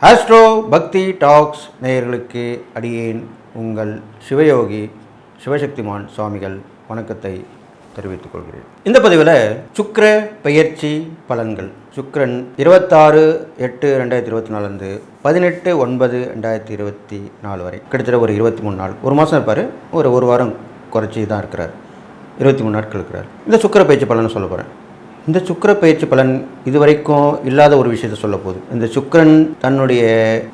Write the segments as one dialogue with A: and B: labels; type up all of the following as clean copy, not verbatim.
A: Astro பக்தி tax நேயர்களுக்கு அடியேன் உங்கள் சிவயோகி சிவசக்திமான் சுவாமிகள் வணக்கத்தை தெரிவித்துக் கொள்கிறேன். இந்த பதிவில் சுக்கிர பெயர்ச்சி பலன்கள். சுக்கிரன் 26/8/2024 18/9/2024 வரை கிட்டத்தட்ட ஒரு 23 நாள், ஒரு மாதம் இருப்பார். ஒரு வாரம் குறைச்சி தான் இருக்கிறார். 23 நாட்கள் இருக்கிறார். இந்த சுக்கிர பெயர்ச்சி பலன் சொல்ல போகிறேன். இந்த சுக்கிர பெயர்ச்சி பலன் இதுவரைக்கும் இல்லாத ஒரு விஷயத்தை சொல்ல போகுது. இந்த சுக்கிரன் தன்னுடைய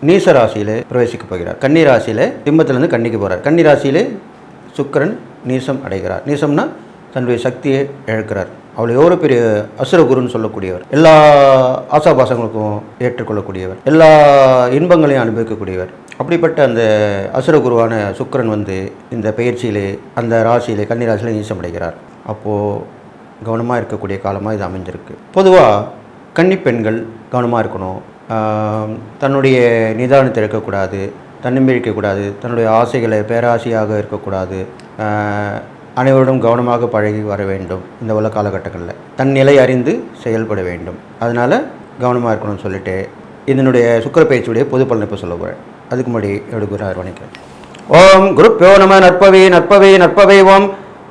A: நீச ராசியில் பிரவேசிக்க போகிறார். கன்னி ராசியில் சிம்மத்திலிருந்து கன்னிக்கு போகிறார். கன்னி ராசியிலே சுக்கிரன் நீசம் அடைகிறார். நீசம்னா தன்னுடைய சக்தியை இழக்கிறார். அவள் எவ்வளோ பெரிய அசுரகுருன்னு சொல்லக்கூடியவர், எல்லா ஆசாபாசங்களுக்கும் ஏற்றுக்கொள்ளக்கூடியவர், எல்லா இன்பங்களையும் அனுபவிக்கக்கூடியவர். அப்படிப்பட்ட அந்த அசுரகுருவான சுக்கிரன் இந்த பெயர்ச்சியிலே அந்த ராசியிலே கன்னி ராசியிலே நீசம் அடைகிறார். அப்போது கவனமாக இருக்கக்கூடிய காலமாக இது அமைஞ்சிருக்கு. பொதுவாக கன்னி பெண்கள் கவனமாக இருக்கணும். தன்னுடைய நிதானத்தை இருக்கக்கூடாது, தன்னம்பிக்கக்கூடாது, தன்னுடைய ஆசைகளை பேராசையாக இருக்கக்கூடாது. அனைவரும் கவனமாக பழகி வர வேண்டும். இந்த உள்ள காலகட்டங்களில் தன் நிலை அறிந்து செயல்பட வேண்டும். அதனால் கவனமாக இருக்கணும்னு சொல்லிட்டு இதனுடைய சுக்கிர பயிற்சியுடைய பொது பலனை இப்போ சொல்ல போகிறேன். அதுக்கு முன்னாடி எடுக்கிறார் வணக்கம். ஓம் குருப்யோ நம நற்பவே நற்பவே நற்பவே ஓம்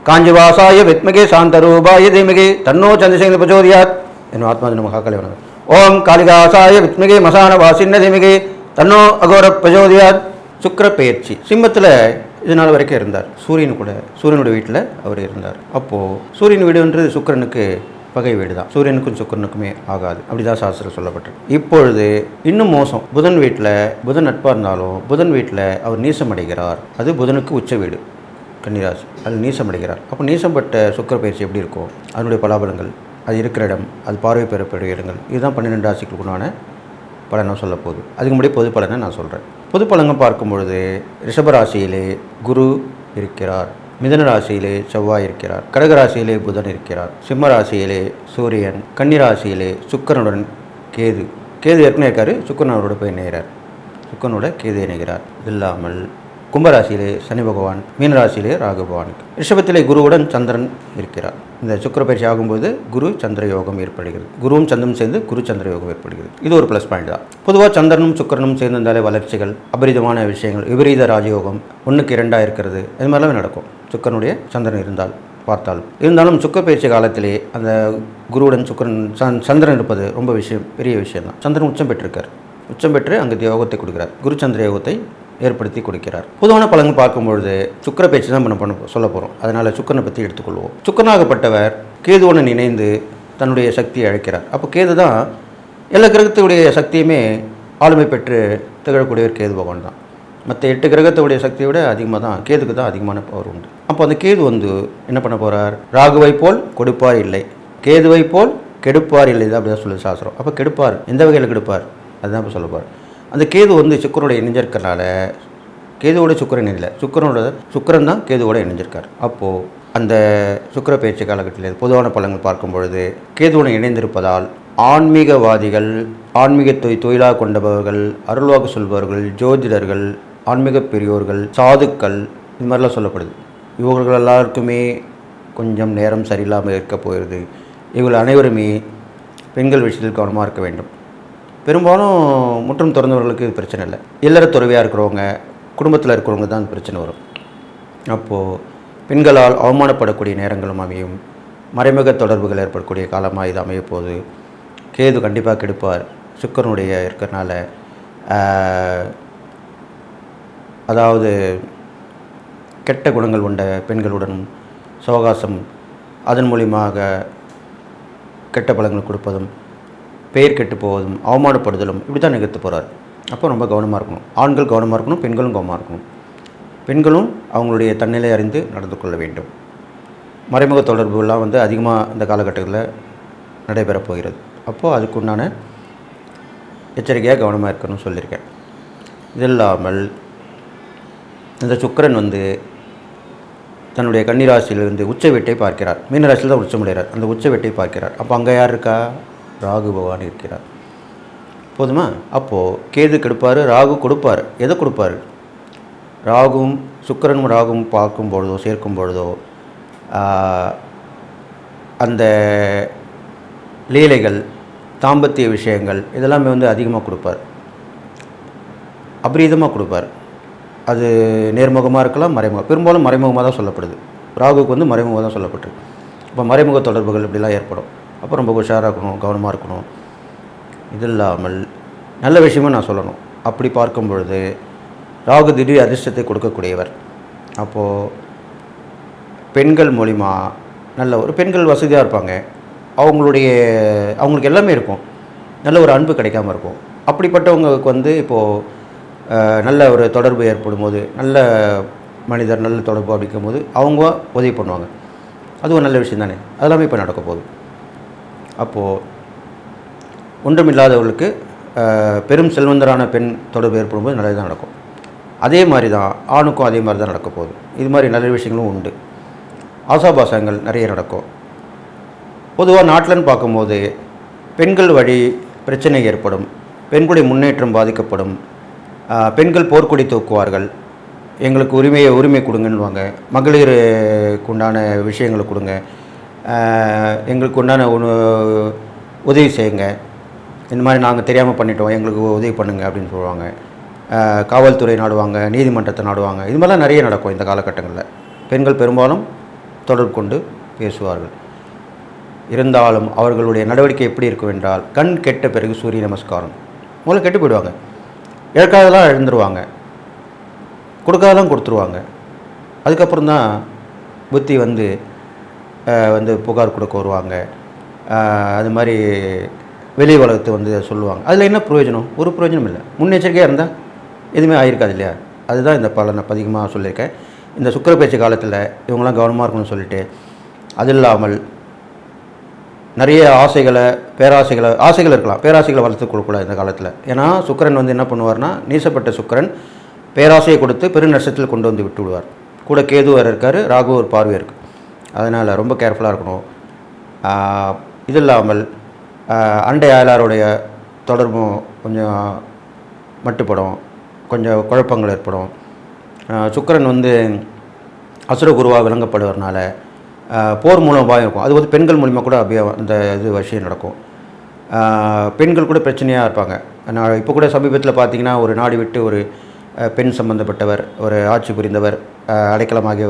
A: காஞ்சிவாசாய வித்மகே சாந்தரூபாய தீமகே தன்னோ சந்திரசேகர பிரச்சோதயாத். என் ஆத்மாதி நம காக்கலை வணக்கம். ஓம் காளிகாசாய வித்மகே மசான வாசின்ன தீமகே தன்னோ அகோர பிரச்சோதயாத். சுக்கிர பெயர்ச்சி சிம்மத்தில் இது நாள் வரைக்கும் இருந்தார். சூரியனுடைய வீட்டில் அவர் இருந்தார். அப்போது சூரியன் வீடுன்றது சுக்கிரனுக்கு பகை வீடு தான். சூரியனுக்கும் சுக்கிரனுக்குமே ஆகாது, அப்படிதான் சாஸ்திரம் சொல்லப்பட்டிருக்கு. இப்பொழுது இன்னும் மோசம். புதன் வீட்டில் புதன் நட்பாக இருந்தாலும் புதன் வீட்டில் அவர் நீசம் அடைகிறார். அது புதனுக்கு உச்ச வீடு கன்னிராசி. அது நீசம் அடைகிறார். அப்போ நீசம்பட்ட சுக்கிர பயிற்சி எப்படி இருக்கும், அதனுடைய பலாபலங்கள், அது இருக்கிற இடம், அது பார்வை பெறக்கூடிய இடங்கள், இதுதான் 12 ராசிகளுக்குண்டான பலனை சொல்ல போகுது. அதுக்கு முன்னாடி பொது பலனை நான் சொல்கிறேன். பொது பலனை பார்க்கும் பொழுது ரிஷபராசியிலே குரு இருக்கிறார், மிதுன ராசியிலே செவ்வாய் இருக்கிறார், கடகராசியிலே புதன் இருக்கிறார், சிம்ம ராசியிலே சூரியன், கன்னிராசியிலே சுக்கிரனுடன் கேது ஏற்கனவே இருக்கார். சுக்கிரனோட போய் இணைகிறார். சுக்கிரனோட கேது இணைகிறார். இல்லாமல் கும்பராசியிலே சனி பகவான், மீனராசியிலே ராகு பகவான், ரிஷபத்திலே குருவுடன் சந்திரன் இருக்கிறார். இந்த சுக்கிர பயிற்சி ஆகும்போது குரு சந்திர யோகம் ஏற்படுகிறது. குருவும் சந்திரனும் சேர்ந்து குரு சந்திர யோகம் ஏற்படுகிறது. இது ஒரு ப்ளஸ் பாயிண்ட் தான். பொதுவாக சந்திரனும் சுக்கிரனும் சேர்ந்திருந்தாலே வளர்ச்சிகள், அபரிதமான விஷயங்கள், விபரீத ராஜயோகம் 1க்கு 2 இருக்கிறது, இது மாதிரிலாம் நடக்கும். சுக்கிரனுடைய சந்திரன் இருந்தாலும் சுக்கிர பயிற்சி காலத்திலே அந்த குருவுடன் சுக்கிரன் சந்திரன் இருப்பது ரொம்ப பெரிய விஷயம் தான். சந்திரன் உச்சம் பெற்றிருக்கார். உச்சம் பெற்று அங்கே யோகத்தை கொடுக்கிறார். குரு சந்திர யோகத்தை ஏற்படுத்தி கொடுக்கிறார். பொதுவான பலன்கள் பார்க்கும்பொழுது சுக்கிர பயிற்சி தான் சொல்ல போகிறோம். அதனால் சுக்கிரனை பற்றி எடுத்துக்கொள்வோம். சுக்கிரனாகப்பட்டவர் கேதுவுடன் இணைந்து தன்னுடைய சக்தியை அழைக்கிறார். அப்போ கேது தான் எல்லா கிரகத்துடைய சக்தியுமே ஆளுமை பெற்று திகழக்கூடியவர் கேது பகவான் தான். மற்ற 8 கிரகத்துடைய சக்தியை விட அதிகமாக தான் கேதுக்கு தான் அதிகமான பவர் உண்டு. அப்போ அந்த கேது என்ன பண்ண போகிறார், ராகுவை போல் கொடுப்பார் இல்லை, கேதுவை போல் கெடுப்பார் இல்லை தான் அப்படி தான் சொல்லுது சாஸ்திரம். அப்போ கெடுப்பார் எந்த வகையில் கெடுப்பார் அதுதான் இப்போ சொல்ல போகிறார். அந்த கேது சுக்கிரனோட இணைஞ்சிருக்கிறனால கேதுவோட சுக்கிரன் இல்லை, சுக்கிரன் தான் கேதுவோட இணைஞ்சிருக்கார். அப்போது அந்த சுக்கிர பயிற்சி காலகட்டத்தில் பொதுவான பலன்கள் பார்க்கும் பொழுது கேதுவுடன் இணைந்திருப்பதால் ஆன்மீகவாதிகள், ஆன்மீகத்தை தொழிலாக கொண்டவர்கள், அருள்வாக்கு சொல்பவர்கள், ஜோதிடர்கள், ஆன்மீக பெரியோர்கள், சாதுக்கள், இது மாதிரிலாம் சொல்லப்படுது. இவர்கள் எல்லாருக்குமே கொஞ்சம் நேரம் சரியில்லாமல் இருக்க போகிறது. இவர்கள் அனைவருமே பெண்கள் விஷயத்தில் கவனமாக இருக்க வேண்டும். பெரும்பாலும் முற்றும் திறந்தவர்களுக்கு இது பிரச்சனை இல்லை. இல்லற துறவியாக இருக்கிறவங்க, குடும்பத்தில் இருக்கிறவங்க தான் பிரச்சனை வரும். அப்போது பெண்களால் அவமானப்படக்கூடிய நேரங்களும் அமையும். மறைமுக தொடர்புகள் ஏற்படக்கூடிய காலமாக இது அமைய போது கேது கண்டிப்பாக கெடுப்பார். சுக்கிரனுடைய இருக்கிறனால அதாவது கெட்ட குணங்கள் கொண்ட பெண்களுடன் சவகாசம், அதன் மூலியமாக கெட்ட பலன்கள் கொடுப்பதும், பெயர் கெட்டு போவதும், அவமானப்படுதலும் இப்படி தான் நிகழ்த்து போகிறார். அப்போ ரொம்ப கவனமாக இருக்கணும். ஆண்கள் கவனமாக இருக்கணும், பெண்களும் கவனமாக இருக்கணும். பெண்களும் அவங்களுடைய தன்னிலை அறிந்து நடந்து கொள்ள வேண்டும். மறைமுக தொடர்புலாம் அதிகமாக இந்த காலகட்டத்தில் நடைபெறப் போகிறது. அப்போது அதுக்குண்டான எச்சரிக்கையாக கவனமாக இருக்கணும்னு சொல்லியிருக்கேன். இது இல்லாமல் இந்த சுக்கிரன் தன்னுடைய கன்னிராசியிலிருந்து உச்ச வீட்டை பார்க்கிறார். மீனராசியில் தான் உச்சமடைகிறார். அந்த உச்ச வீட்டை பார்க்கிறார். அப்போ அங்கே யார் இருக்கா, ராகு பகவான் இருக்கிறார். போதுமா? அப்போது கேது கெடுப்பார், ராகு கொடுப்பார். எதை கொடுப்பார்? ராகுவும் சுக்கிரனும் ராகுவும் பார்க்கும் பொழுதோ சேர்க்கும் பொழுதோ அந்த லீலைகள், தாம்பத்திய விஷயங்கள் இதெல்லாமே அதிகமாக கொடுப்பார். அபரீதமாக கொடுப்பார். அது நேர்முகமாக இருக்கலாம், மறைமுகம். பெரும்பாலும் மறைமுகமாக தான் சொல்லப்படுது. ராகுவுக்கு வந்து மறைமுகமாக தான் சொல்லப்பட்டிருக்கு. இப்போ மறைமுக தொடர்புகள் இப்படிலாம் ஏற்படும். அப்போ ரொம்ப உஷாராக இருக்கணும், கவனமாக இருக்கணும். இது இல்லாமல் நல்ல விஷயமும் நான் சொல்லணும். அப்படி பார்க்கும் பொழுது ராகு திடீர் அதிர்ஷ்டத்தை கொடுக்கக்கூடியவர். அப்போது பெண்கள் மூலிமா நல்ல ஒரு பெண்கள் வசதியாக இருப்பாங்க. அவங்களுக்கு எல்லாமே இருக்கும். நல்ல ஒரு அன்பு கிடைக்காம இருக்கும். அப்படிப்பட்டவங்களுக்கு வந்து இப்போது நல்ல ஒரு தொடர்பு ஏற்படும் போது, நல்ல மனிதர் நல்ல தொடர்பு அப்படிக்கும் போது அவங்க உதவி பண்ணுவாங்க. அது ஒரு நல்ல விஷயம் தானே. அதெல்லாமே இப்போ நடக்க போகுது. அப்போது ஒன்றுமில்லாதவர்களுக்கு பெரும் செல்வந்தரான பெண் தொடர்பு ஏற்படும்போது நல்லது தான் நடக்கும். அதே மாதிரி தான் ஆணுக்கும் அதே மாதிரி தான் நடக்க போகுது. இது மாதிரி நல்ல விஷயங்களும் உண்டு. ஆசாபாசங்கள் நிறைய நடக்கும். பொதுவாக நாட்டில்னு பார்க்கும்போது பெண்கள் வழி பிரச்சனை ஏற்படும். பெண்களுடைய முன்னேற்றம் பாதிக்கப்படும். பெண்கள் போர்க்கொடி தூக்குவார்கள். எங்களுக்கு உரிமை கொடுங்கன்னுவாங்க. மகளிருக்கு உண்டான விஷயங்களை கொடுங்க, எங்களுக்கு உண்டான உதவி செய்யுங்க, இந்த மாதிரி நாங்கள் தெரியாமல் பண்ணிட்டோம், எங்களுக்கு உதவி பண்ணுங்க அப்படின்னு சொல்லுவாங்க. காவல்துறை நாடுவாங்க, நீதிமன்றத்தை நாடுவாங்க. இது மாதிரிலாம் நிறைய நடக்கும் இந்த காலகட்டங்களில். பெண்கள் பெரும்பாலும் தொடர்பு கொண்டு பேசுவார்கள். இருந்தாலும் அவர்களுடைய நடவடிக்கை எப்படி இருக்கும் என்றால், கண் கெட்ட பிறகு சூரிய நமஸ்காரம். முதல்ல கெட்டு போயிடுவாங்க. இழக்காதெல்லாம் எழுந்துருவாங்க, கொடுக்காதெல்லாம் கொடுத்துருவாங்க. அதுக்கப்புறம் தான் புத்தி வந்து புகார் கொடுக்க வருவாங்க. அது மாதிரி வெளி உலகத்தை வந்து சொல்லுவாங்க. அதில் என்ன பிரயோஜனம்? ஒரு பிரயோஜனம் இல்லை. முன்னெச்சரிக்கையாக இருந்தால் எதுவுமே ஆகிருக்காது இல்லையா? அதுதான் இந்த பலனை அதிகமாக சொல்லியிருக்கேன். இந்த சுக்கிர பயிற்சி காலத்தில் இவங்களாம் கவனமாக இருக்கணும்னு சொல்லிட்டு, அது இல்லாமல் நிறைய ஆசைகள் இருக்கலாம். பேராசைகளை வளர்த்து கொடுக்கக்கூடாது இந்த காலத்தில். ஏன்னா சுக்கிரன் வந்து என்ன பண்ணுவார்னா, நீசப்பட்ட சுக்கிரன் பேராசையை கொடுத்து பெருநஷ்டத்தில் கொண்டு வந்து விட்டு விடுவார். கூட கேது வேறு இருக்கார், ராகு ஒரு பார்வை இருக்குது. அதனால் ரொம்ப கேர்ஃபுல்லாக இருக்கணும். இது இல்லாமல் அண்டை அயலாருடைய தொடர்பும் கொஞ்சம் மட்டுப்படும், கொஞ்சம் குழப்பங்கள் ஏற்படும். சுக்கிரன் வந்து அசுர குருவாக விளங்கப்படுவதனால போர் மூலமாக இருக்கும். அது வந்து பெண்கள் மூலிமா கூட அப்படியே அந்த விஷயம் நடக்கும். பெண்கள் கூட பிரச்சனையாக இருப்பாங்க. நான் இப்போ கூட சமீபத்தில் பார்த்திங்கன்னா, ஒரு நாடு விட்டு ஒரு பெண் சம்பந்தப்பட்டவர், ஒரு ஆட்சி புரிந்தவர் அடைக்கலமாகி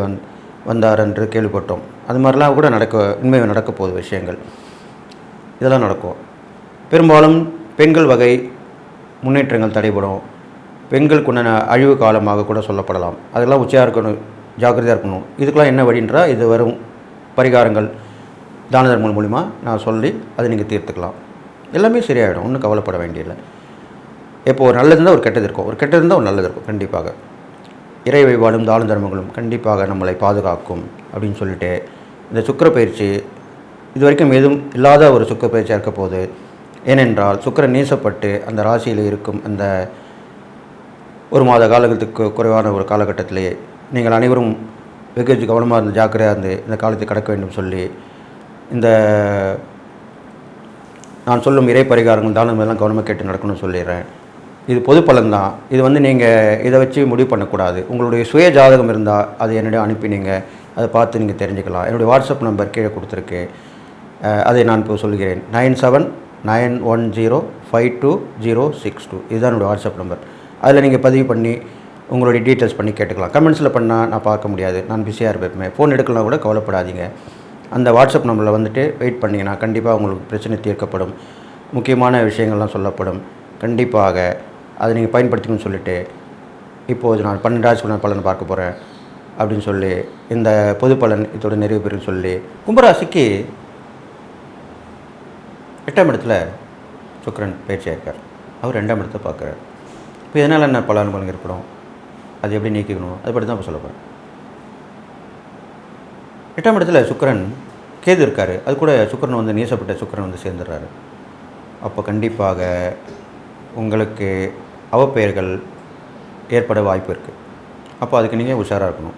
A: வந்தார் என்று கேள்விப்பட்டோம். அது மாதிரிலாம் கூட உண்மையாக நடக்க போகுது விஷயங்கள். இதெல்லாம் நடக்கும். பெரும்பாலும் பெண்கள் வகை முன்னேற்றங்கள் தடைபடும். பெண்களுக்கு உண்டான அழிவு காலமாக கூட சொல்லப்படலாம். அதெல்லாம் உச்சியாக இருக்கணும், ஜாக்கிரதையாக இருக்கணும். இதுக்கெல்லாம் என்ன வழின்றால், இது வரும் பரிகாரங்கள் தான தர்மங்கள் மூலிமா நான் சொல்லி அதை நீங்கள் தீர்த்துக்கலாம். எல்லாமே சரியாயிடும், ஒன்றும் கவலைப்பட வேண்டியதில்லை. இப்போ ஒரு நல்லது இருந்தால் ஒரு கெட்டது இருக்கும், ஒரு கெட்டது இருந்தால் ஒரு நல்லது இருக்கும். கண்டிப்பாக இறை வழிபாடும் தான தர்மங்களும் கண்டிப்பாக நம்மளை பாதுகாக்கும் அப்படின்னு சொல்லிட்டு, இந்த சுக்கிர பயிற்சி இது வரைக்கும் எதுவும் இல்லாத ஒரு சுக்கிர பயிற்சியாக இருக்க போகுது. ஏனென்றால் சுக்கிரன் நீசப்பட்டு அந்த ராசியில் இருக்கும் அந்த ஒரு மாத காலத்துக்கு குறைவான ஒரு காலகட்டத்திலேயே நீங்கள் அனைவரும் வெகு கவனமாக இருந்து ஜாக்கிரதையாக இருந்து இந்த காலத்தை கடக்க வேண்டும் சொல்லி, இந்த நான் சொல்லும் இறை பரிகாரங்கள் தானம் எல்லாம் கவனமாக கேட்டு நடக்கணும்னு சொல்லிடுறேன். இது பொது பலன்தான். இது வந்து நீங்கள் இதை வச்சு முடிவு பண்ணக்கூடாது. உங்களுடைய சுய ஜாதகம் இருந்தால் அதை என்னிடம் அனுப்பி நீங்கள் அதை பார்த்து நீங்கள் தெரிஞ்சுக்கலாம். என்னுடைய வாட்ஸ்அப் நம்பர் கீழே கொடுத்துருக்கு, அதை நான் இப்போ சொல்கிறேன். 9791052062. இதுதான் என்னுடைய வாட்ஸ்அப் நம்பர். அதில் நீங்கள் பதிவு பண்ணி உங்களுடைய டீட்டெயில்ஸ் பண்ணி கேட்டுக்கலாம். கமெண்ட்ஸில் பண்ணால் நான் பார்க்க முடியாது, நான் பிஸியாக இருப்பேன். ஃபோன் எடுக்கலாம் கூட கவலைப்படாதீங்க. அந்த வாட்ஸ்அப் நம்பரில் வந்துட்டு வெயிட் பண்ணிங்கன்னா கண்டிப்பாக உங்களுக்கு பிரச்சனை தீர்க்கப்படும். முக்கியமான விஷயங்கள்லாம் சொல்லப்படும். கண்டிப்பாக அதை நீங்கள் பயன்படுத்திக்கணும்னு சொல்லிவிட்டு, இப்போது நான் 12 ராசிக்குள்ள பலனை பார்க்க போகிறேன் அப்படின்னு சொல்லி இந்த பொது பலன் இதோட நிறைவு பெறுன்னு சொல்லி, கும்பராசிக்கு 8ஆம் இடத்துல சுக்கிரன் பயிற்சியாக இருக்கார். அவர் 2ஆம் இடத்தை பார்க்குறார். இப்போ இதனால் என்ன பல அனுபவங்கள் ஏற்படும், அது எப்படி நீக்கிக்கணும், அதை பற்றி தான் இப்போ சொல்ல போகிறேன். 8ஆம் இடத்துல சுக்கிரன் கேது இருக்கார். அது கூட சுக்கிரன் வந்து நீசப்பட்ட சுக்கிரன் வந்து சேர்ந்துடுறாரு. அப்போ கண்டிப்பாக உங்களுக்கு அவப்பெயர்கள் ஏற்பட வாய்ப்பு இருக்குது. அப்போ அதுக்கு நீங்கள் உஷாராக இருக்கணும்.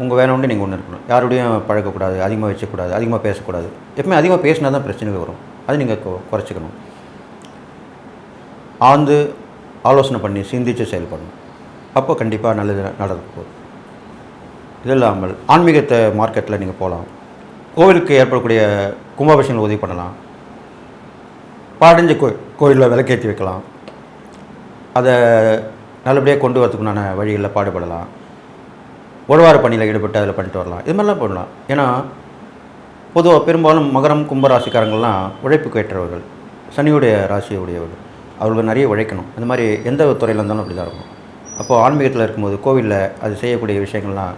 A: உங்கள் வேலை உண்டு, நீங்கள் ஒன்று இருக்கணும். யாரோடையும் பழக்கக்கூடாது, அதிகமாக வச்சக்கூடாது, அதிகமாக பேசக்கூடாது. எப்பவுமே அதிகமாக பேசினா தான் பிரச்சனைகள் வரும். அது நீங்கள் குறைச்சிக்கணும். ஆழ்ந்து ஆலோசனை பண்ணி சிந்தித்து செயல்படணும். அப்போ கண்டிப்பாக நல்லது நடக்க போகுது. இது இல்லாமல் ஆன்மீகத்தை மார்க்கெட்டில் நீங்கள் போகலாம். கோவிலுக்கு ஏற்படக்கூடிய கும்பாபிஷேகங்கள் உதவி பண்ணலாம். பாடஞ்ச கோயிலில் விளக்கேற்றி வைக்கலாம். அதை நல்லபடியாக கொண்டு வரதுக்குண்டான வழிகளில் பாடுபடலாம். உழவார பணியில் ஈடுபட்டு அதில் பண்ணிட்டு வரலாம். இது மாதிரிலாம் பண்ணலாம். ஏன்னா பொதுவாக பெரும்பாலும் மகரம் கும்ப ராசிக்காரங்கள்லாம் உழைப்புக்கு ஏற்றவர்கள், சனியுடைய ராசியை உடையவர்கள். அவர்கள் நிறைய உழைக்கணும். இந்த மாதிரி எந்த துறையில் இருந்தாலும் அப்படி தான் இருக்கும். அப்போது ஆன்மீகத்தில் இருக்கும்போது கோவிலில் அது செய்யக்கூடிய விஷயங்கள்லாம்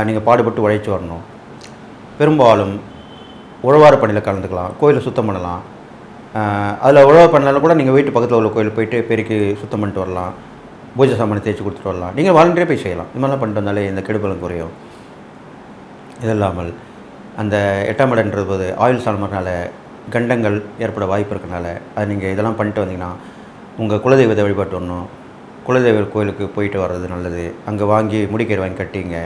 A: நீங்கள் பாடுபட்டு உழைச்சி வரணும். பெரும்பாலும் உழவார பணியில் கலந்துக்கலாம், கோயிலை சுத்தம் பண்ணலாம். அதில் உழவார பண்ணலாம் கூட நீங்கள் வீட்டு பக்கத்தில் உள்ள கோயில் போய்ட்டு பெருக்கி சுத்தம் பண்ணிட்டு வரலாம், பூஜை சாமானை தேய்ச்சி கொடுத்துட்டு வரலாம். நீங்கள் வாலண்டியராக போய் செய்யலாம். இது மாதிரிலாம் பண்ணிட்டு வந்தாலே இந்த கெடுபலம் குறையும். இது இல்லாமல் அந்த 8ஆம் இடம்ன்றது போது ஆயுள் சாணம்னால கண்டங்கள் ஏற்பட வாய்ப்பு இருக்கனால அது நீங்கள் இதெல்லாம் பண்ணிட்டு வந்தீங்கன்னா உங்கள் குலதெய்வத்தை வழிபாட்டு வரணும். குலதெய்வ கோயிலுக்கு போயிட்டு வர்றது நல்லது. அங்கே வாங்கி முடிக்கீரை வாங்கி கட்டிங்க,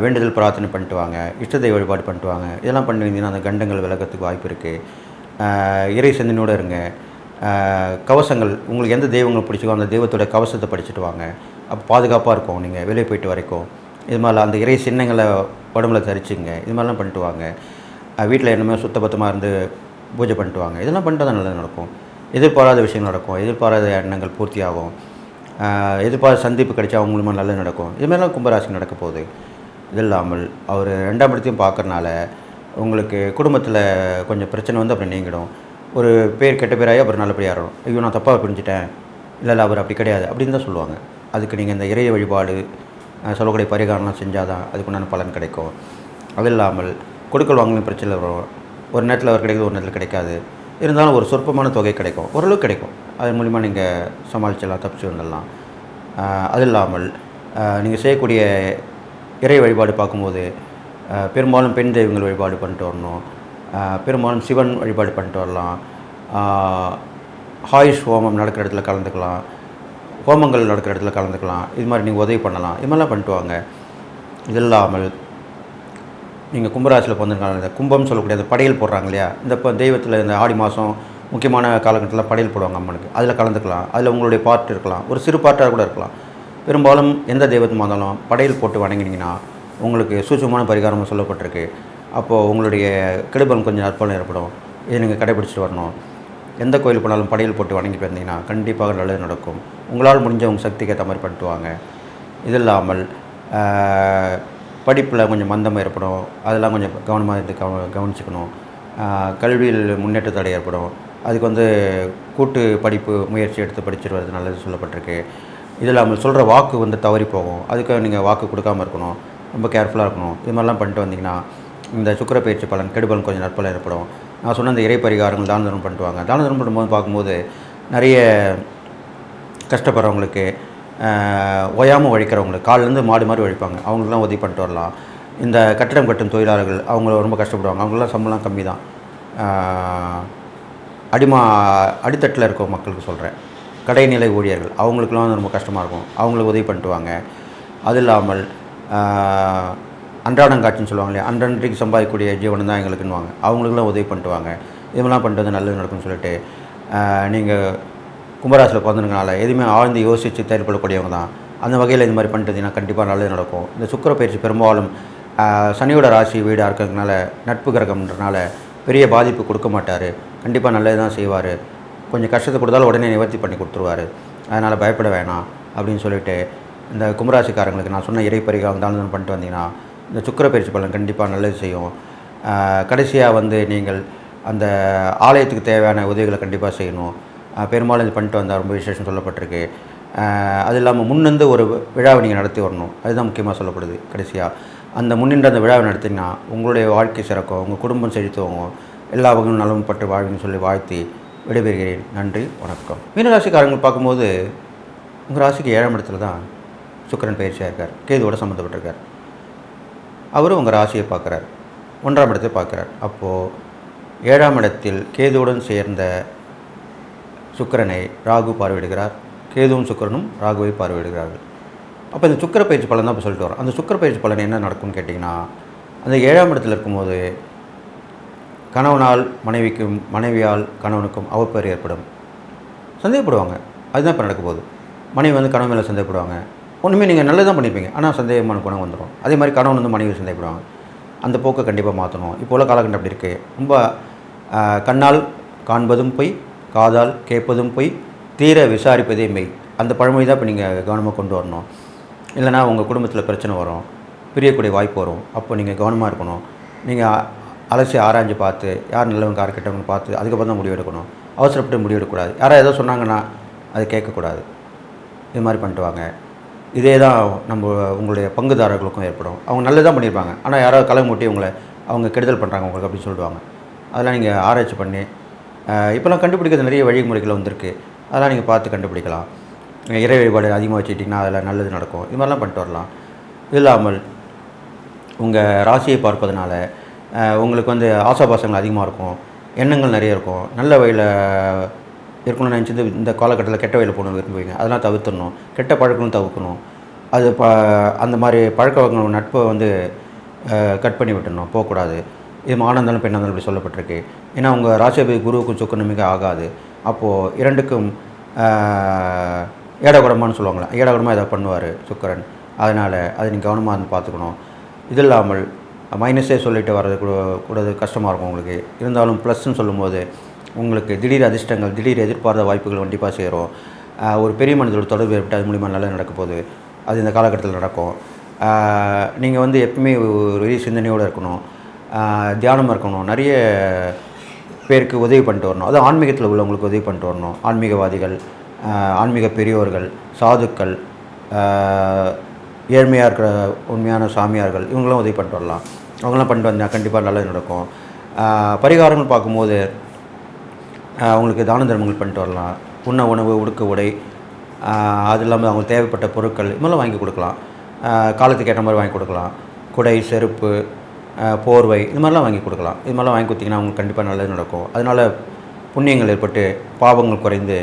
A: வேண்டுதல் பிரார்த்தனை பண்ணிட்டு வாங்க, இஷ்ட தெய்வ வழிபாடு பண்ணிட்டு வாங்க. இதெல்லாம் பண்ணி வந்தீங்கன்னா அந்த கண்டங்கள் விலகிறதுக்கு வாய்ப்பு இருக்குது. இறை சிந்தனையோடு இருங்க. கவசங்கள் உங்களுக்கு எந்த தெய்வங்கள் பிடிச்சிக்கோ அந்த தெய்வத்தோட கவசத்தை படிச்சுட்டு வாங்க. அப்போ பாதுகாப்பாக இருக்கும் நீங்கள் வெளியே போயிட்டு வரைக்கும். இது மாதிரிலாம் அந்த இறை சின்னங்களை உடம்புல தரிச்சுங்க. இது மாதிரிலாம் பண்ணிட்டு வாங்க. வீட்டில் என்னமே சுத்தபத்தமாக இருந்து பூஜை பண்ணிட்டு வாங்க. இதெல்லாம் பண்ணிட்டு தான் நல்லது நடக்கும். எதிர்பாராத விஷயங்கள் நடக்கும். எதிர்பாராத எண்ணங்கள் பூர்த்தி ஆகும். எதிர்பாராத சந்திப்பு கிடைச்சா அவங்க மூலமாக நல்லது நடக்கும். இதுமாதிரிலாம் கும்பராசிக்கு நடக்க போகுது. இது இல்லாமல் அவர் 2ஆம் இடத்தையும் பார்க்கறனால உங்களுக்கு குடும்பத்தில் கொஞ்சம் பிரச்சனை வந்து அப்புறம் நீங்கிடும். ஒரு பேர் கெட்ட பேராகி அப்புறம் நல்லபடியாக ஆகணும். ஐயோ நான் தப்பாக புரிஞ்சிட்டேன், இல்லை அவர் அப்படி கிடையாது அப்படின்னு தான் சொல்லுவாங்க. அதுக்கு நீங்கள் இந்த இறை வழிபாடு சொல்லக்கூடிய பரிகாரம்லாம் செஞ்சால் தான் அதுக்குண்டான பலன் கிடைக்கும். அது இல்லாமல் கொடுக்கல் வாங்கலும் பிரச்சனை வரும். ஒரு நேரத்தில் அவர் கிடைக்குது, ஒரு நேரத்தில் கிடைக்காது. இருந்தாலும் ஒரு சொற்பமான தொகை கிடைக்கும், ஓரளவுக்கு கிடைக்கும். அதன் மூலிமா நீங்கள் சமாளிச்சிடலாம், தப்பிச்சு வந்துடலாம். அது இல்லாமல் நீங்கள் செய்யக்கூடிய இறை வழிபாடு பார்க்கும்போது பெரும்பாலும் பெண் தெய்வங்கள் வழிபாடு பண்ணிட்டு வரணும். பெரும்பாலும் சிவன் வழிபாடு பண்ணிட்டு வரலாம். ஆயுஷ் ஹோமம் நடக்கிற இடத்துல கலந்துக்கலாம், ஹோமங்கள் நடக்கிற இடத்துல கலந்துக்கலாம். இது மாதிரி நீங்கள் உதவி பண்ணலாம். இது மாதிரிலாம் பண்ணிட்டு வாங்க. இது இல்லாமல் நீங்கள் கும்பராசியில் பிறந்திருக்காங்க, இந்த கும்பம்னு சொல்லக்கூடிய அந்த படையல் போடுறாங்க இல்லையா, இந்த இப்போ தெய்வத்தில் இந்த ஆடி மாதம் முக்கியமான காலகட்டத்தில் படையல் போடுவாங்க அம்மனுக்கு. அதில் கலந்துக்கலாம். அதில் உங்களுடைய பார்ட் இருக்கலாம், ஒரு சிறு பார்ட்டாக கூட இருக்கலாம். பெரும்பாலும் எந்த தெய்வத்துமாக இருந்தாலும் படையல் போட்டு வணங்கினீங்கன்னா உங்களுக்கு சூட்சமான பரிகாரமும் சொல்லப்பட்டிருக்கு. அப்போது உங்களுடைய கெடுபலம் கொஞ்சம் நற்பலன் ஏற்படும். இதை நீங்கள் கடைபிடிச்சிட்டு வரணும். எந்த கோயில் போனாலும் படையல் போட்டு வணங்கிட்டு வந்தீங்கன்னா கண்டிப்பாக நல்லது நடக்கும். உங்களால் முடிஞ்ச உங்கள் சக்திக்கு ஏற்ற மாதிரி பண்ணிட்டு வாங்க. இது இல்லாமல் படிப்பில் கொஞ்சம் மந்தம் ஏற்படும். அதெல்லாம் கொஞ்சம் கவனமாக இருந்து கவனிச்சுக்கணும். கல்வியில் முன்னேற்ற தடை ஏற்படும். அதுக்கு வந்து கூட்டு படிப்பு முயற்சி எடுத்து படிச்சுட்டு வர்றது நல்லது சொல்லப்பட்டிருக்கு. இது இல்லாமல் சொல்கிற வாக்கு வந்து தவறி போகும். அதுக்கு நீங்கள் வாக்கு கொடுக்காமல் இருக்கணும், ரொம்ப கேர்ஃபுல்லாக இருக்கணும். இது மாதிரிலாம் பண்ணிட்டு வந்தீங்கன்னா இந்த சுக்கிர பயிற்சி பலன் கெடுபலன் கொஞ்சம் நற்பலன் ஏற்படும். நான் சொன்ன இந்த இறை பரிகாரங்கள் தான தர்மம் பண்ணிட்டு வாங்க. தான தர்மம் பண்ணும்போது பார்க்கும்போது நிறைய கஷ்டப்படுறவங்களுக்கு, ஓயாமல் உழைக்கிறவங்களுக்கு, காலிலேருந்து மாடு மாதிரி உழைப்பாங்க, அவங்களுக்குலாம் உதவி பண்ணிட்டு வரலாம். இந்த கட்டிடம் கட்டும் தொழிலாளர்கள் அவங்க ரொம்ப கஷ்டப்படுவாங்க. அவங்களாம் சம்பளம் கம்மி தான். அடித்தட்டில் இருக்க மக்களுக்கு சொல்கிறேன், கடைநிலை ஊழியர்கள் அவங்களுக்குலாம் ரொம்ப கஷ்டமாக இருக்கும். அவங்களுக்கு உதவி பண்ணிட்டு வாங்க. அது இல்லாமல் அன்றாடங்காட்சின்னு சொல்லுவாங்க இல்லையா, அன்றன்றைக்கு சம்பாதிக்கக்கூடிய ஜீவனம் தான் எங்களுக்குன்னுவாங்க. அவங்களுக்குலாம் உதவி பண்ணிட்டு வாங்க. இதெல்லாம் பண்ணிட்டு வந்து நல்லது நடக்கும்னு சொல்லிட்டு நீங்கள் கும்பராசியில் பிறந்ததுனால எதுவுமே ஆழ்ந்து யோசித்து செயல்படக்கூடியவங்க தான். அந்த வகையில் இந்த மாதிரி பண்ணிட்டீங்கன்னா கண்டிப்பாக நல்லது நடக்கும். இந்த சுக்கிர பயிற்சி பெரும்பாலும் சனியோட ராசி வீடாக இருக்கிறதுனால, நட்பு கிரகம்ன்றனால பெரிய பாதிப்பு கொடுக்க மாட்டார். கண்டிப்பாக நல்லது தான் செய்வார். கொஞ்சம் கஷ்டத்தை கொடுத்தாலும் உடனே நிவர்த்தி பண்ணி கொடுத்துருவார். அதனால் பயப்பட வேணாம் அப்படின்னு சொல்லிட்டு இந்த கும்பராசிக்காரங்களுக்கு நான் சொன்ன இறை பரிகாரம் தானம் பண்ணிட்டு வந்தீங்கன்னா இந்த சுக்கிர பயிற்சி பலன் கண்டிப்பாக நல்லது செய்யும். கடைசியாக வந்து நீங்கள் அந்த ஆலயத்துக்கு தேவையான உதவிகளை கண்டிப்பாக செய்யணும். பெரும்பாலும் இது பண்ணிட்டு வந்தால் ரொம்ப விசேஷம் சொல்லப்பட்டிருக்கு. அது இல்லாமல் முன்னிருந்து ஒரு விழாவை நீங்கள் நடத்தி வரணும். அதுதான் முக்கியமாக சொல்லப்படுது. கடைசியாக அந்த முன்னின்று அந்த விழாவை நடத்தினா உங்களுடைய வாழ்க்கை சிறக்கும், உங்கள் குடும்பம் செழித்துவங்க, எல்லா வகையும் நலமும் பட்டு வாழ்வுன்னு சொல்லி வாழ்த்தி விடைபெறுகிறேன். நன்றி, வணக்கம். மீனராசிக்காரங்கள் பார்க்கும்போது உங்கள் ராசிக்கு 7ஆம் இடத்துல தான் சுக்கிரன் பயிற்சியாக இருக்கார், கேதுவோடு சம்மந்தப்பட்டிருக்கார். அவரும் உங்கள் ராசியை பார்க்குறார், 1ஆம் இடத்தை பார்க்குறார். அப்போது 7ஆம் இடத்தில் கேதுவுடன் சேர்ந்த சுக்கிரனை ராகு பார்வையிடுகிறார். கேதுவும் சுக்கிரனும் ராகுவை பார்வையிடுகிறார்கள். அப்போ இந்த சுக்கிர பயிற்சி பலன் தான் இப்போ சொல்லிட்டு வரோம். அந்த சுக்கிர பயிற்சி பலன் என்ன நடக்கும்னு கேட்டிங்கன்னா, அந்த 7ஆம் இடத்தில் இருக்கும்போது கணவனால் மனைவிக்கும், மனைவியால் கணவனுக்கும் அவப்பேறு ஏற்படும். சந்தேகப்படுவாங்க. அதுதான் இப்போ நடக்க போகுது. மனைவி வந்து கணவன் மேலே சந்தேகப்படுவாங்க. ஒன்றுமே நீங்கள் நல்லது தான் பண்ணியிருப்பீங்க, ஆனால் சந்தேகமான குணம் வந்துடும். அதே மாதிரி கணவன் வந்து மனைவி சந்தேகப்படுவாங்க. அந்த போக்கை கண்டிப்பாக மாற்றணும். இப்போ உள்ள காலகட்டம் அப்படி இருக்குது. ரொம்ப கண்ணால் காண்பதும் பொய், காதால் கேட்பதும் பொய், தீர விசாரிப்பதே மெய். அந்த பழமொழி தான் இப்போ நீங்கள் கவனமாக கொண்டு வரணும். இல்லைனா உங்கள் குடும்பத்தில் பிரச்சனை வரும், பிரியக்கூடிய வாய்ப்பு வரும். அப்போ நீங்கள் கவனமாக இருக்கணும். நீங்கள் அலசி ஆராய்ஞ்சு பார்த்து யார் நல்லவங்க யார் கெட்டவங்கன்னு பார்த்து அதுக்கப்புறம் தான் முடிவு எடுக்கணும். அவசரப்பட்டு முடிவு எடுக்கக்கூடாது. யாராவது ஏதோ சொன்னாங்கன்னா அதை கேட்கக்கூடாது. இது மாதிரி பண்ணிட்டு வாங்க. இதே தான் உங்களுடைய பங்குதாரர்களுக்கும் ஏற்படும். அவங்க நல்லது தான் பண்ணியிருப்பாங்க, ஆனால் யாராவது களை மூட்டி அவங்க கெடுதல் பண்ணுறாங்க உங்களுக்கு அப்படின்னு சொல்லிடுவாங்க. அதெல்லாம் நீங்கள் ஆராய்ச்சி பண்ணி இப்போலாம் கண்டுபிடிக்கிறது நிறைய வழிமுறைகள் வந்திருக்கு. அதெல்லாம் நீங்கள் பார்த்து கண்டுபிடிக்கலாம். இறை வழிபாடு அதிகமாக வச்சுக்கிட்டிங்கன்னா அதில் நல்லது நடக்கும். இது மாதிரிலாம் பண்ணிட்டு வரலாம். இது இல்லாமல் உங்கள் ராசியை பார்ப்பதனால உங்களுக்கு ஆசாபாசங்கள் அதிகமாக இருக்கும், எண்ணங்கள் நிறைய இருக்கும். நல்ல வழியில் இருக்கணும்னு நினச்சிட்டு இந்த காலகட்டத்தில் கெட்ட வழியில் போகணுன்னு விரும்புவீங்க. அதெல்லாம் தவிர்த்துடணும். கெட்ட பழக்கங்களும் தவிர்க்கணும். அது அந்த மாதிரி பழக்க வழக்கங்கள் நட்பை கட் பண்ணி விட்டுடணும், போகக்கூடாது. இது ஆணாக இருந்தாலும் பெண்ணாக இருந்தாலும் இப்படி சொல்லப்பட்டிருக்கு. ஏன்னா உங்கள் ராசிபதி குருவுக்கும் சுக்கரனும் மிக ஆகாது. அப்போது இரண்டுக்கும் ஏடகுடமானு சொல்லுவாங்களே, ஏடகுடமாக ஏதாவது பண்ணுவார் சுக்கரன். அதனால் அதை நீங்கள் கவனமாக இருந்து பார்த்துக்கணும். இது இல்லாமல் மைனஸே சொல்லிட்டு வர்றது கூட கஷ்டமாக இருக்கும் உங்களுக்கு. இருந்தாலும் ப்ளஸ்ன்னு சொல்லும்போது உங்களுக்கு திடீர் அதிர்ஷ்டங்கள், திடீர் எதிர்பார்த்த வாய்ப்புகள் கண்டிப்பாக சேரும். ஒரு பெரிய மனிதரோட தொடர்பு ஏற்பட்டு அது மூலிமா நல்லது நடக்க போகுது. அது இந்த காலகட்டத்தில் நடக்கும். நீங்கள் எப்பவுமே ஒரு பெரிய சிந்தனையோடு இருக்கணும், தியானமாக இருக்கணும், நிறைய பேருக்கு உதவி பண்ணிட்டு வரணும். அது ஆன்மீகத்தில் உள்ளவங்களுக்கு உதவி பண்ணிட்டு வரணும். ஆன்மீகவாதிகள், ஆன்மீக பெரியோர்கள், சாதுக்கள், ஏழ்மையாக இருக்கிற உண்மையான சாமியார்கள், இவங்களாம் உதவி பண்ணிட்டு வரலாம். அவங்களாம் பண்ணிட்டு வந்தால் கண்டிப்பாக நல்லது நடக்கும். பரிகாரங்கள் பார்க்கும்போது அவங்களுக்கு தான தர்மங்கள் பண்ணிட்டு வரலாம். உண்ண உணவு, உடுக்க உடை, அது இல்லாமல் அவங்களுக்கு தேவைப்பட்ட பொருட்கள் இதெல்லாம் வாங்கி கொடுக்கலாம். காலத்துக்கு ஏற்ற மாதிரி வாங்கி கொடுக்கலாம். குடை, செருப்பு, போர்வை இது மாதிரிலாம் வாங்கி கொடுக்கலாம். இது மாதிரிலாம் வாங்கி கொடுத்திங்கன்னா அவங்களுக்கு கண்டிப்பாக நல்லது நடக்கும். அதனால் புண்ணியங்கள் ஏற்பட்டு பாவங்கள் குறைந்து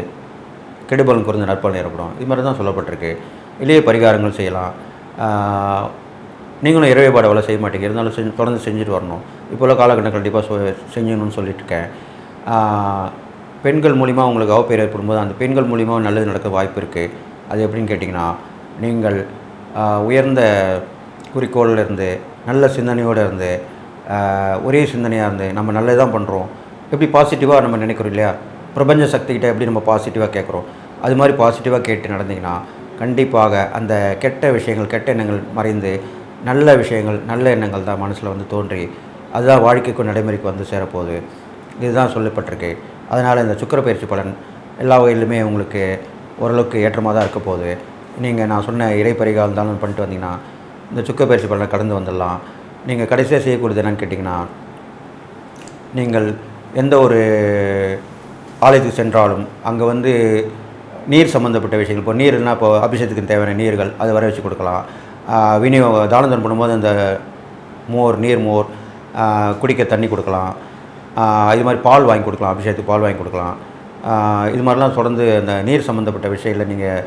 A: கெடுபலன் குறைந்து நற்பலன் ஏற்படும். இது மாதிரி தான் சொல்லப்பட்டிருக்கு. எளிய பரிகாரங்கள் செய்யலாம். நீங்களும் இறை வழிபாடு அவ்வளோ செய்ய மாட்டீங்க, இருந்தாலும் தொடர்ந்து செஞ்சுட்டு வரணும். இப்போ உள்ள காலகட்டம் கண்டிப்பாக செஞ்சணும்னு சொல்லிட்டுருக்கேன். பெண்கள் மூலிமா உங்களுக்கு அவப்பேர் ஏற்படும்போது அந்த பெண்கள் மூலிமா நல்லது நடக்க வாய்ப்பு இருக்குது. அது எப்படின்னு கேட்டிங்கன்னா, நீங்கள் உயர்ந்த குறிக்கோளில் இருந்து நல்ல சிந்தனையோடு இருந்து ஒரே சிந்தனையாக இருந்து நம்ம நல்லது தான் பண்ணுறோம், எப்படி பாசிட்டிவாக நம்ம நினைக்கிறோம் இல்லையா, பிரபஞ்ச சக்திகிட்ட எப்படி நம்ம பாசிட்டிவாக கேட்குறோம், அது மாதிரி பாசிட்டிவாக கேட்டு நடந்தீங்கன்னா கண்டிப்பாக அந்த கெட்ட விஷயங்கள், கெட்ட எண்ணங்கள் மறைந்து நல்ல விஷயங்கள், நல்ல எண்ணங்கள் தான் மனசில் தோன்றி அதுதான் வாழ்க்கைக்கும் நடைமுறைக்கு சேரப்போகுது. இதுதான் சொல்லப்பட்டிருக்கு. அதனால் இந்த சுக்கிர பயிற்சி பலன் எல்லா வகையிலுமே உங்களுக்கு ஓரளவுக்கு ஏற்றமாக தான் இருக்க போகுது. நீங்கள் நான் சொன்ன இறை பரிகாரம் இருந்தாலும் பண்ணிட்டு வந்தீங்கன்னா இந்த சுக்கிர பயிற்சி பலனை கடந்து வந்துடலாம். நீங்கள் கடைசியாக செய்யக்கூடியது என்னென்னு கேட்டிங்கன்னா, நீங்கள் எந்த ஒரு ஆலயத்துக்கு சென்றாலும் அங்கே நீர் சம்மந்தப்பட்ட விஷயங்கள், இப்போ நீர்னால் இப்போ அபிஷேகத்துக்கு தேவையான நீர்கள் அதை வர வச்சு கொடுக்கலாம். தானந்தம் பண்ணும்போது அந்த நீர் மோர், குடிக்க தண்ணி கொடுக்கலாம். இது மாதிரி பால் வாங்கி கொடுக்கலாம், அபிஷேகத்துக்கு பால் வாங்கி கொடுக்கலாம். இது மாதிரிலாம் தொடர்ந்து அந்த நீர் சம்மந்தப்பட்ட விஷயத்தில் நீங்கள்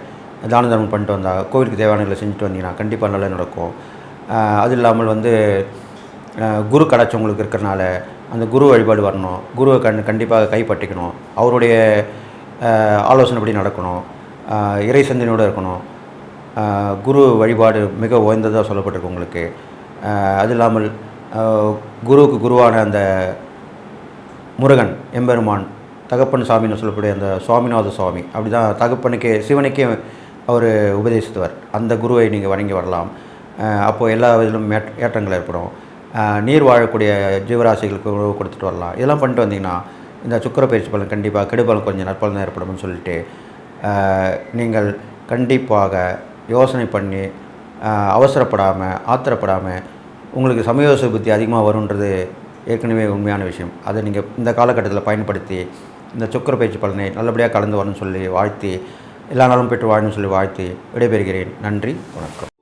A: தான தர்மம் பண்ணிட்டு வந்தால், கோவிலுக்கு தேவையானங்களை செஞ்சுட்டு வந்தீங்கன்னா கண்டிப்பாக நல்லா நடக்கும். அது இல்லாமல் குரு கடாட்சம் உங்களுக்கு இருக்கிறனால அந்த குரு வழிபாடு வரணும். குருவை கண்டிப்பாக கைப்பற்றிக்கணும். அவருடைய ஆலோசனைப்படி நடக்கணும். இறை சிந்தனையோடு இருக்கணும். குரு வழிபாடு மிக உயர்ந்ததாக சொல்லப்பட்டிருக்கு உங்களுக்கு. அது இல்லாமல் குருவுக்கு குருவான அந்த முருகன் எம்பெருமான், தகப்பன் சாமின்னு சொல்லக்கூடிய அந்த சுவாமிநாத சுவாமி, அப்படி தான் தகப்பனுக்கே சிவனுக்கே அவர் உபதேசித்தவர். அந்த குருவை நீங்கள் வணங்கி வரலாம். அப்போது எல்லா விதத்திலும் ஏற்றங்கள் ஏற்படும். நீர் வாழக்கூடிய ஜீவராசிகளுக்கு உணவு கொடுத்துட்டு வரலாம். இதெல்லாம் பண்ணிட்டு வந்தீங்கன்னா இந்த சுக்கிர பயிற்சி பலன் கண்டிப்பாக கெடுபலன் கொஞ்சம் நற்பலன் ஏற்படும்னு சொல்லிட்டு நீங்கள் கண்டிப்பாக யோசனை பண்ணி அவசரப்படாமல் ஆத்திரப்படாமல், உங்களுக்கு சமயோசித புத்தி அதிகமாக வருன்றது ஏற்கனவே உண்மையான விஷயம். அதை நீங்கள் இந்த காலகட்டத்தில் பயன்படுத்தி இந்த சுக்கிர பயிற்சி பலனை நல்லபடியாக கலந்து வரணும்னு சொல்லி வாழ்த்தி, எல்லா நாளும் பெற்று வாழணும்னு சொல்லி வாழ்த்தி விடைபெறுகிறேன். நன்றி, வணக்கம்.